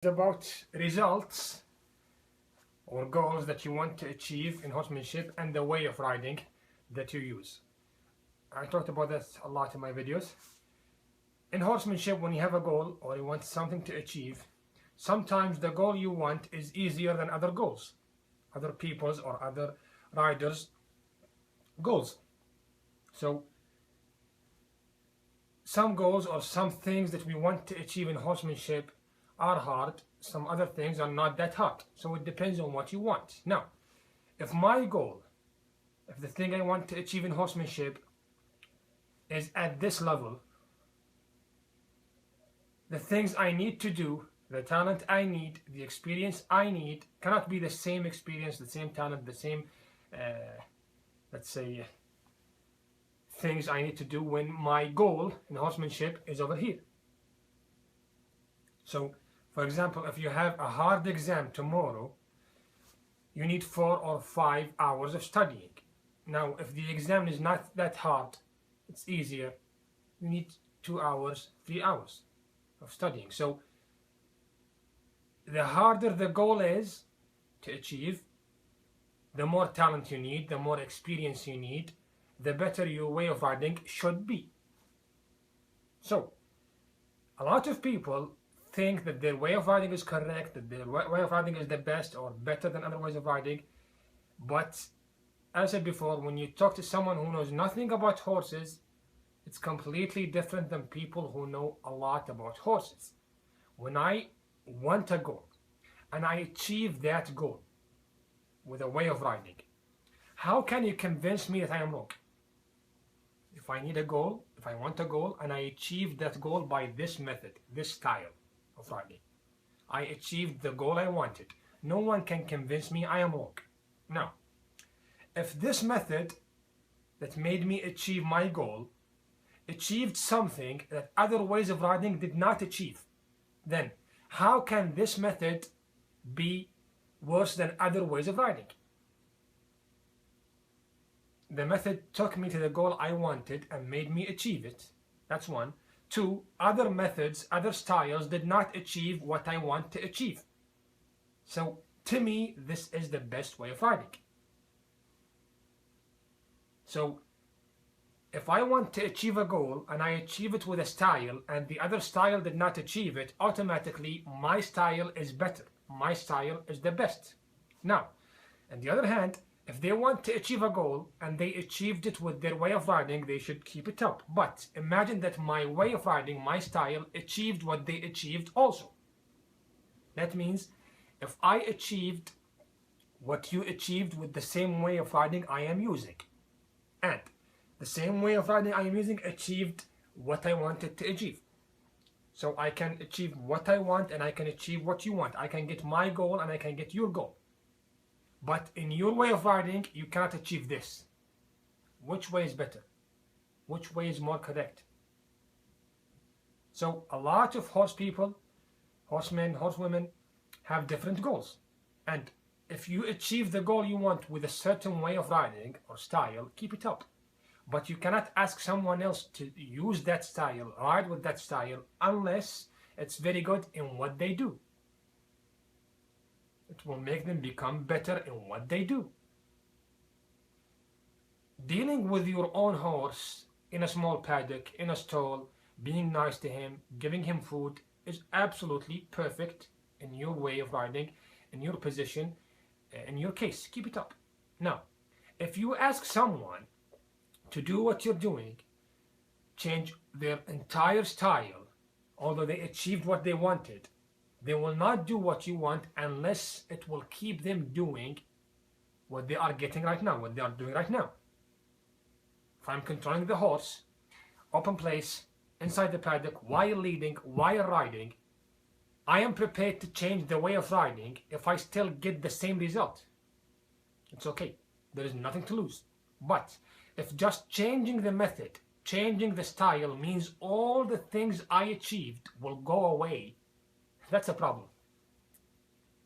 About results or goals that you want to achieve in horsemanship and the way of riding that you use. I talked about this a lot in my videos. In horsemanship, when you have a goal or you want something to achieve, sometimes the goal you want is easier than other goals, other people's or other riders' goals. So some goals or some things that we want to achieve in horsemanship are hard, some other things are not that hard. So it depends on what you want. Now, if my goal, if the thing I want to achieve in horsemanship is at this level, the things I need to do, the talent I need, the experience I need, cannot be the same experience, the same talent, the same, let's say, things I need to do when my goal in horsemanship is over here. So, for example, if you have a hard exam tomorrow, you need 4 or 5 hours of studying. Now, if the exam is not that hard, it's easier, you need 2 hours, 3 hours of studying. So, the harder the goal is to achieve, the more talent you need, the more experience you need, the better your way of riding should be. So, a lot of people think that their way of riding is correct, that their way of riding is the best or better than other ways of riding. But as I said before, when you talk to someone who knows nothing about horses, it's completely different than people who know a lot about horses. When I want a goal and I achieve that goal with a way of riding, how can you convince me that I am wrong? If I need a goal, if I want a goal and I achieve that goal by this method, this style of riding, I achieved the goal I wanted, no one can convince me I am wrong. Now, if this method that made me achieve my goal achieved something that other ways of riding did not achieve, then how can this method be worse than other ways of riding? The method took me to the goal I wanted and made me achieve it. That's one. 2, other methods, other styles did not achieve what I want to achieve. So, to me, this is the best way of riding. So, if I want to achieve a goal and I achieve it with a style and the other style did not achieve it, automatically my style is better. My style is the best. Now, on the other hand, if they want to achieve a goal and they achieved it with their way of riding, they should keep it up. But imagine that my way of riding, my style, achieved what they achieved also. That means if I achieved what you achieved with the same way of riding I am using, and the same way of riding I am using achieved what I wanted to achieve. So I can achieve what I want and I can achieve what you want. I can get my goal and I can get your goal. But in your way of riding, you cannot achieve this. Which way is better? Which way is more correct? So a lot of horse people, horsemen, horsewomen, have different goals. And if you achieve the goal you want with a certain way of riding or style, keep it up. But you cannot ask someone else to use that style, ride with that style, unless it's very good in what they do. It will make them become better in what they do. Dealing with your own horse in a small paddock, in a stall, being nice to him, giving him food is absolutely perfect in your way of riding, in your position, in your case. Keep it up. Now, if you ask someone to do what you're doing, change their entire style, although they achieved what they wanted, they will not do what you want unless it will keep them doing what they are getting right now, what they are doing right now. If I'm controlling the horse, open place, inside the paddock, while leading, while riding, I am prepared to change the way of riding if I still get the same result. It's okay. There is nothing to lose. But if just changing the method, changing the style means all the things I achieved will go away, that's a problem.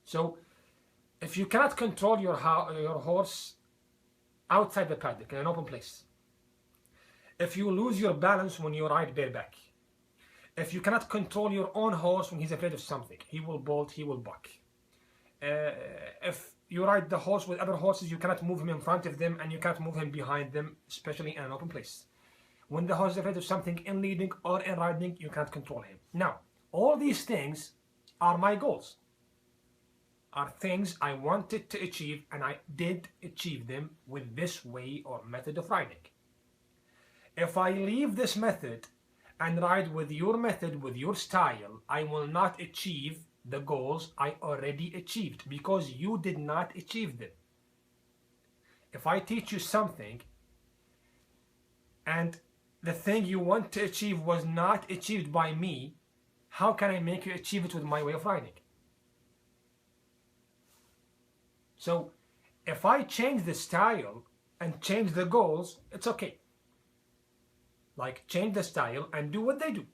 So, if you cannot control your horse outside the paddock in an open place, if you lose your balance when you ride bareback, If you cannot control your own horse when he's afraid of something, he will bolt, he will buck. If you ride the horse with other horses, you cannot move him in front of them and you cannot move him behind them, especially in an open place. When the horse is afraid of something in leading or in riding, you can't control him. Now, all these things are my goals, are things I wanted to achieve, and I did achieve them with this way or method of riding. If I leave this method and ride with your method, with your style, I will not achieve the goals I already achieved because you did not achieve them. If I teach you something and the thing you want to achieve was not achieved by me, how can I make you achieve it with my way of riding? So if I change the style and change the goals, it's okay. Like, change the style and do what they do.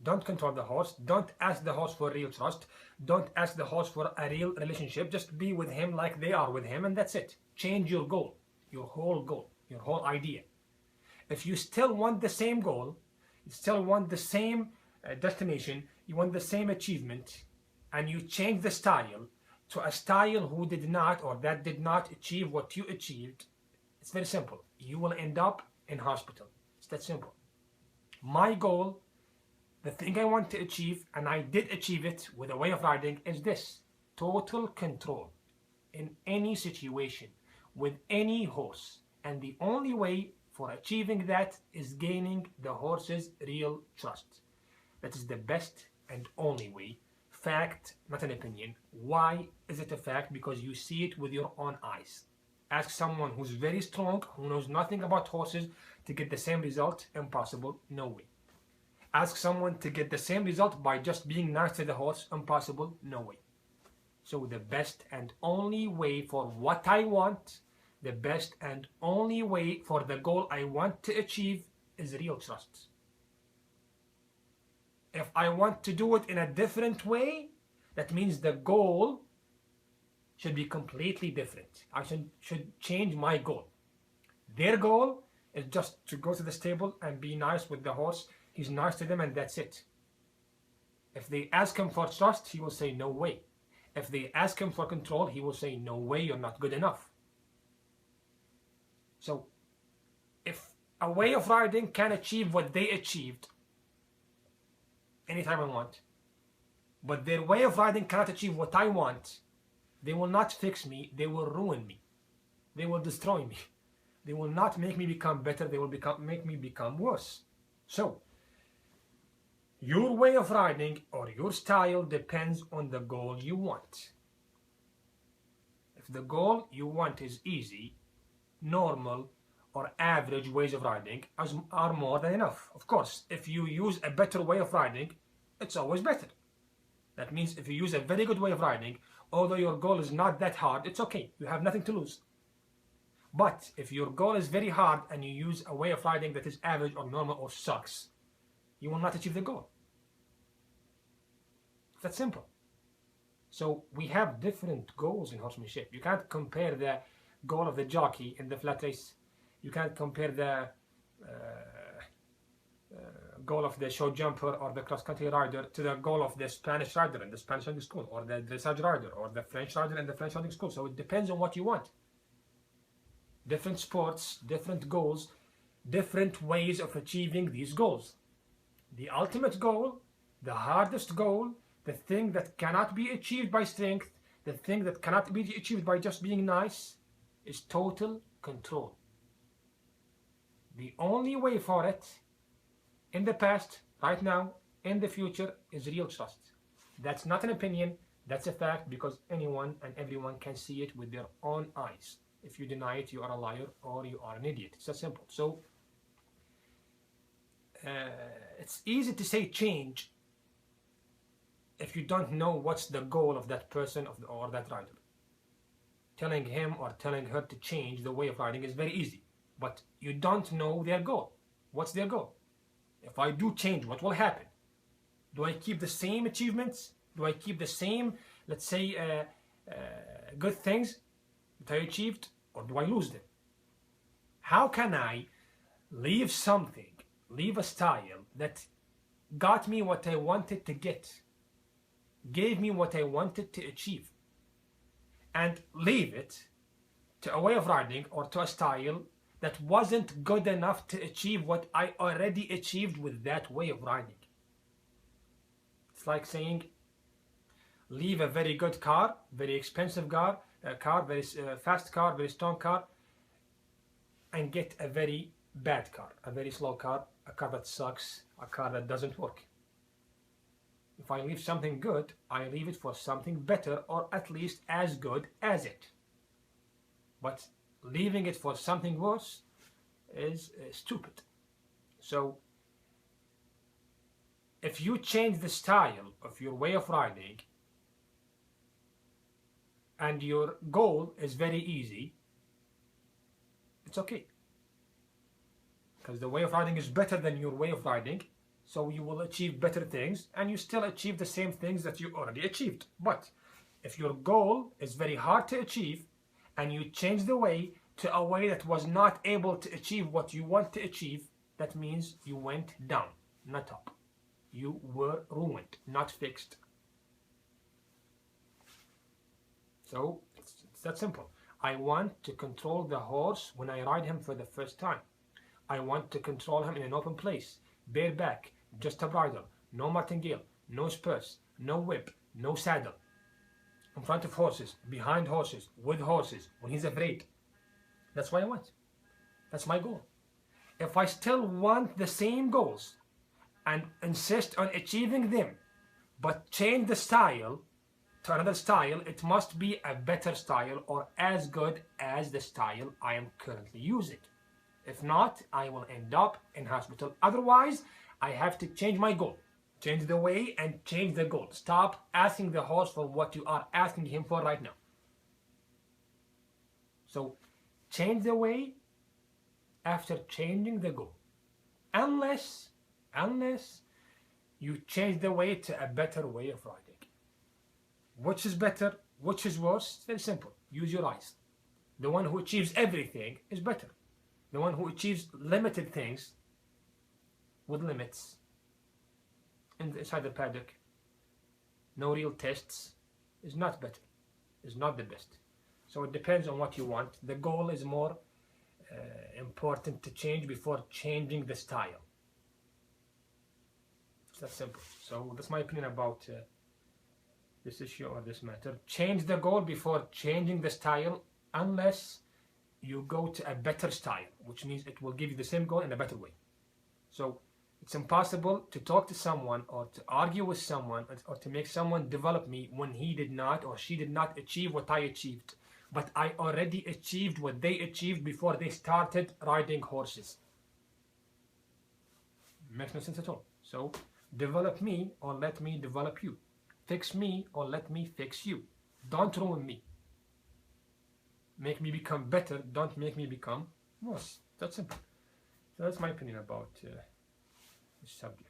Don't control the horse. Don't ask the horse for real trust. Don't ask the horse for a real relationship. Just be with him like they are with him, and that's it. Change your goal, your whole idea. If you still want the same goal, you still want the same destination, you want the same achievement, and you change the style to a style who did not or that did not achieve what you achieved, it's very simple. You will end up in hospital. It's that simple. My goal, the thing I want to achieve, and I did achieve it with a way of riding, is this: total control in any situation with any horse. And the only way for achieving that is gaining the horse's real trust. That is the best and only way. Fact, not an opinion. Why is it a fact? Because you see it with your own eyes. Ask someone who's very strong, who knows nothing about horses, to get the same result. Impossible. No way. Ask someone to get the same result by just being nice to the horse. Impossible. No way. So the best and only way for what I want, the best and only way for the goal I want to achieve, is real trust. If I want to do it in a different way, that means the goal should be completely different. I should change my goal. Their goal is just to go to the stable and be nice with the horse. He's nice to them and that's it. If they ask him for trust, he will say no way. If they ask him for control, he will say no way, you're not good enough. So if a way of riding can achieve what they achieved anytime I want, but their way of riding cannot achieve what I want, they will not fix me, they will ruin me. They will destroy me. They will not make me become better, they will make me become worse. So, your way of riding or your style depends on the goal you want. If the goal you want is easy, normal, or average ways of riding are more than enough. Of course, if you use a better way of riding, it's always better. That means if you use a very good way of riding, although your goal is not that hard, it's okay. You have nothing to lose. But if your goal is very hard and you use a way of riding that is average or normal or sucks, you will not achieve the goal. It's that simple. So we have different goals in horsemanship. You can't compare the goal of the jockey in the flat race. You can't compare the goal of the show jumper or the cross-country rider to the goal of the Spanish rider in the Spanish riding school, or the dressage rider, or the French rider in the French riding school. So it depends on what you want. Different sports, different goals, different ways of achieving these goals. The ultimate goal, the hardest goal, the thing that cannot be achieved by strength, the thing that cannot be achieved by just being nice, is total control. The only way for it, in the past, right now, in the future, is real trust. That's not an opinion, that's a fact, because anyone and everyone can see it with their own eyes. If you deny it, you are a liar or you are an idiot. It's that simple. So, it's easy to say change if you don't know what's the goal of that person or that rider. Telling him or telling her to change the way of riding is very easy, but you don't know their goal. What's their goal? If I do change, what will happen? Do I keep the same achievements? Do I keep the same, let's say, good things that I achieved, or do I lose them? How can I leave something, leave a style that got me what I wanted to get, gave me what I wanted to achieve, and leave it to a way of writing or to a style that wasn't good enough to achieve what I already achieved with that way of writing. It's like saying, leave a very good car, very expensive car, very fast car, very strong car, and get a very bad car, a very slow car, a car that sucks, a car that doesn't work. If I leave something good, I leave it for something better, or at least as good as it. But leaving it for something worse is stupid. So if you change the style of your way of writing and your goal is very easy, it's okay, because the way of writing is better than your way of writing, so you will achieve better things and you still achieve the same things that you already achieved. But if your goal is very hard to achieve and you change the way to a way that was not able to achieve what you want to achieve, that means you went down, not up. You were ruined, not fixed. So it's that simple. I want to control the horse when I ride him for the first time. I want to control him in an open place, bareback, just a bridle, no martingale, no spurs, no whip, no saddle, in front of horses, behind horses, with horses, when he's afraid. That's what I want. That's my goal. If I still want the same goals and insist on achieving them, but change the style to another style, it must be a better style or as good as the style I am currently using. If not, I will end up in hospital. Otherwise, I have to change my goal. Change the way and change the goal. Stop asking the horse for what you are asking him for right now. So change the way after changing the goal. Unless you change the way to a better way of writing. Which is better? Which is worse? It's very simple. Use your eyes. The one who achieves everything is better. The one who achieves limited things with limits inside the paddock, no real tests, is not better, is not the best. So it depends on what you want. The goal is more important to change before changing the style. It's that simple. So that's my opinion about this issue or this matter. Change the goal before changing the style, unless you go to a better style, which means it will give you the same goal in a better way. So it's impossible to talk to someone or to argue with someone or to make someone develop me when he did not or she did not achieve what I achieved. But I already achieved what they achieved before they started riding horses. Makes no sense at all. So develop me or let me develop you. Fix me or let me fix you. Don't ruin me. Make me become better. Don't make me become worse. That's simple. So that's my opinion about this subject.